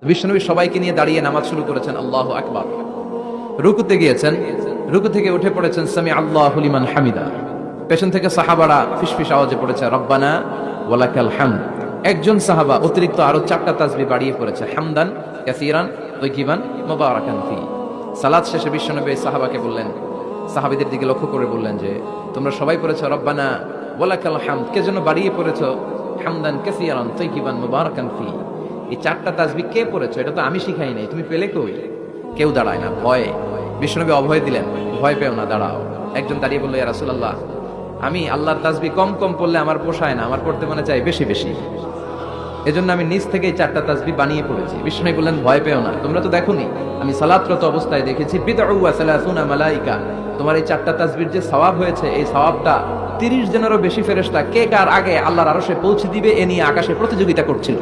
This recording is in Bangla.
বিশ্বনবী সবাইকে নিয়ে দাঁড়িয়ে নামাজ শুরু করেছেন, আল্লাহু আকবার। রুকুতে গিয়েছেন, রুকু থেকে উঠে পড়েছেন সামি আল্লাহু লিমান হামিদা। পেছন থেকে সাহাবারা ফিসফিস আওয়াজে পড়েছে রব্বানা ওয়ালাকাল হামদ। একজন সাহাবা অতিরিক্ত আরো 4টা তাসবিহ বাড়িয়ে পড়েছে, হামদান কাসীরান তাইয়িবান মুবারাকান ফি। সালাত শেষে বিশ্বনবী সাহাবাকে বললেন, সাহাবীদের দিকে লক্ষ্য করে বললেন যে তোমরা সবাই পড়েছো রব্বানা ওয়ালাকাল হামদ, কে যেন বাড়িয়ে পড়েছো হামদান কাসীরান তাইয়িবান মুবারাকান ফি। এই 4টা তাসবিহ কে পড়েছো? এটা তো আমি শিখাই নাই, তুমি পেলে কই? কেউ দাঁড়ায় না, ভয়ে। বিশ্বনবী অভয় দিলেন, ভয় পেও না, দাঁড়াও। একজন দাঁড়িয়ে বলল, ইয়া রাসূলুল্লাহ, আমি আল্লাহর তাসবিহ কম কম পড়লে আমার পোষায় না, আমার পড়তে মনে চাই বেশি বেশি, এজন্য আমি নিজ থেকেই 4টা তাসবিহ বানিয়ে পড়েছি। বিশ্বনবী বললেন, ভয় পেও না, তোমরা তো দেখোনি আমি সালাতরত অবস্থায় দেখেছি বিদউ ওয়া সালাসুনা মালাইকা, তোমার এই 4টা তাসবিহর যে সওয়াব হয়েছে, এই সওয়াবটা 30 জনেরও বেশি ফেরেশতা কে কার আগে আল্লাহর আরশে পৌঁছে দিবে এ নিয়ে আকাশে প্রতিযোগিতা করছিল।